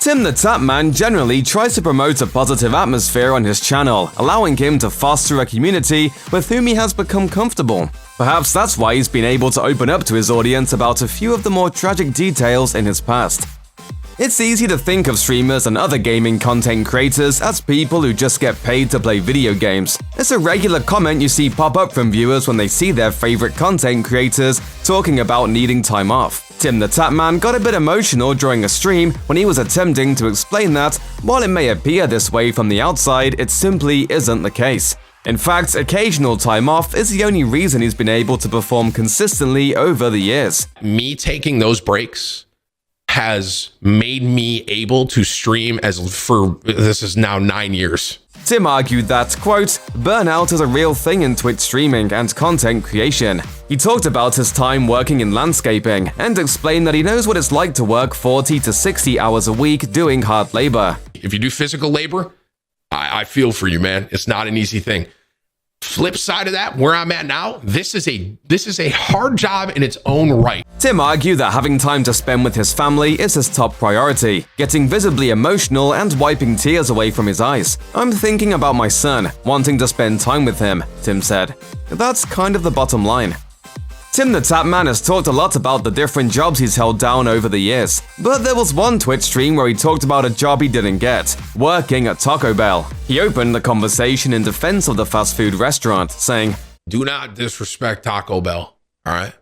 TimTheTatman generally tries to promote a positive atmosphere on his channel, allowing him to foster a community with whom he has become comfortable. Perhaps that's why he's been able to open up to his audience about a few of the more tragic details in his past. It's easy to think of streamers and other gaming content creators as people who just get paid to play video games. It's a regular comment you see pop up from viewers when they see their favorite content creators talking about needing time off. TimTheTatman got a bit emotional during a stream when he was attempting to explain that, while it may appear this way from the outside, it simply isn't the case. In fact, occasional time off is the only reason he's been able to perform consistently over the years. Me taking those breaks has made me able to stream this is now 9 years. Tim argued that, quote, burnout is a real thing in Twitch streaming and content creation. He talked about his time working in landscaping and explained that he knows what it's like to work 40 to 60 hours a week doing hard labor. If you do physical labor, I feel for you, man. It's not an easy thing. Flip side of that, where I'm at now, this is a hard job in its own right. Tim argued that having time to spend with his family is his top priority, getting visibly emotional and wiping tears away from his eyes. I'm thinking about my son, wanting to spend time with him, Tim said. That's kind of the bottom line. TimTheTatman has talked a lot about the different jobs he's held down over the years, but there was one Twitch stream where he talked about a job he didn't get, working at Taco Bell. He opened the conversation in defense of the fast food restaurant, saying, "Do not disrespect Taco Bell, all right?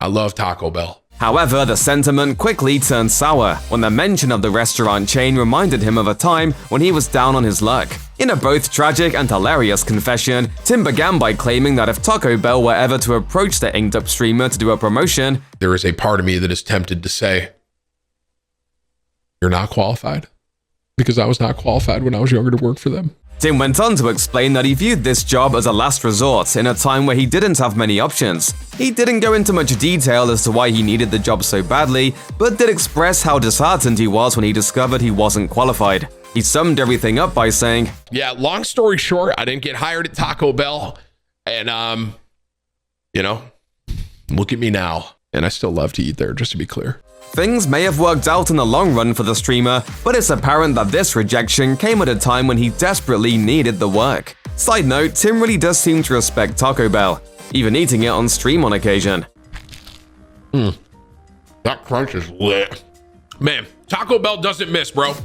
I love Taco Bell." However, the sentiment quickly turned sour when the mention of the restaurant chain reminded him of a time when he was down on his luck. In a both tragic and hilarious confession, Tim began by claiming that if Taco Bell were ever to approach the inked-up streamer to do a promotion, there is a part of me that is tempted to say, "You're not qualified," because I was not qualified when I was younger to work for them. Tim went on to explain that he viewed this job as a last resort in a time where he didn't have many options. He didn't go into much detail as to why he needed the job so badly, but did express how disheartened he was when he discovered he wasn't qualified. He summed everything up by saying, "Yeah, long story short, I didn't get hired at Taco Bell, and look at me now. And I still love to eat there, just to be clear." Things may have worked out in the long run for the streamer, but it's apparent that this rejection came at a time when he desperately needed the work. Side note, Tim really does seem to respect Taco Bell, even eating it on stream on occasion. That crunch is lit. Man, Taco Bell doesn't miss, bro.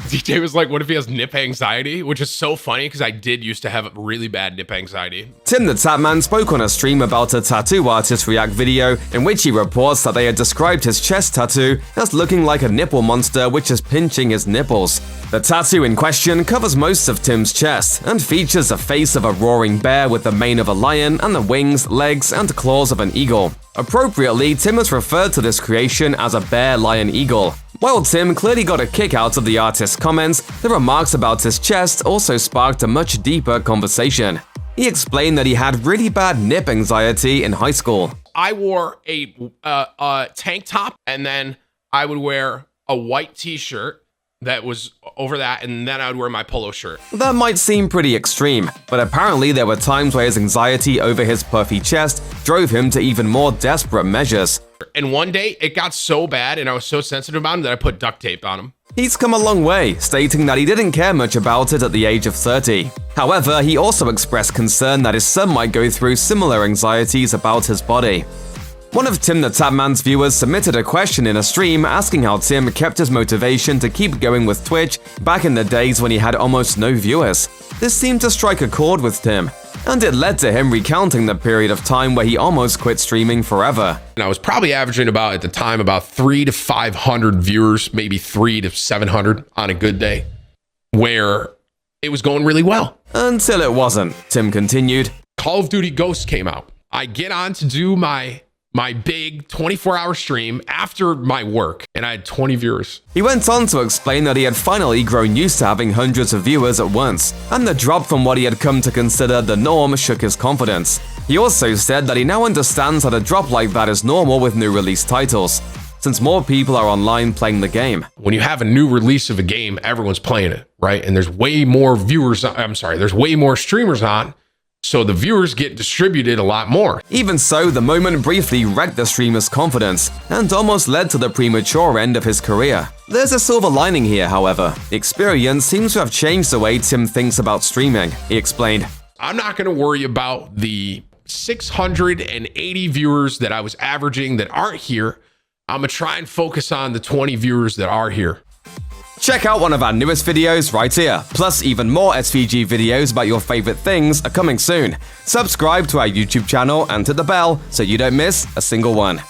DJ was like, what if he has nip anxiety? Which is so funny because I did used to have really bad nip anxiety. TimTheTatman spoke on a stream about a tattoo artist react video in which he reports that they had described his chest tattoo as looking like a nipple monster which is pinching his nipples. The tattoo in question covers most of Tim's chest and features a face of a roaring bear with the mane of a lion and the wings, legs, and claws of an eagle. Appropriately, Tim has referred to this creation as a bear, lion, eagle. While Tim clearly got a kick out of the artist's comments, the remarks about his chest also sparked a much deeper conversation. He explained that he had really bad nip anxiety in high school. I wore a tank top, and then I would wear a white t-shirt that was over that, and then I would wear my polo shirt. That might seem pretty extreme, but apparently there were times where his anxiety over his puffy chest drove him to even more desperate measures. And one day, it got so bad and I was so sensitive about him that I put duct tape on him. He's come a long way, stating that he didn't care much about it at the age of 30. However, he also expressed concern that his son might go through similar anxieties about his body. One of TimTheTatman's viewers submitted a question in a stream asking how Tim kept his motivation to keep going with Twitch back in the days when he had almost no viewers. This seemed to strike a chord with Tim, and it led to him recounting the period of time where he almost quit streaming forever. And I was probably averaging at the time, about 300 to 500 viewers, maybe 300 to 700 on a good day, where it was going really well. Until it wasn't, Tim continued. Call of Duty Ghosts came out. I get on to do my big 24-hour stream after my work, and I had 20 viewers. He went on to explain that he had finally grown used to having hundreds of viewers at once, and the drop from what he had come to consider the norm shook his confidence. He also said that he now understands that a drop like that is normal with new release titles, since more people are online playing the game. When you have a new release of a game, everyone's playing it, right? And there's way more streamers on, So the viewers get distributed a lot more. Even so, the moment briefly wrecked the streamer's confidence and almost led to the premature end of his career. There's a silver lining here, however. Experience seems to have changed the way Tim thinks about streaming. He explained, I'm not going to worry about the 680 viewers that I was averaging that aren't here. I'm going to try and focus on the 20 viewers that are here. Check out one of our newest videos right here. Plus, even more SVG videos about your favorite things are coming soon. Subscribe to our YouTube channel and hit the bell so you don't miss a single one.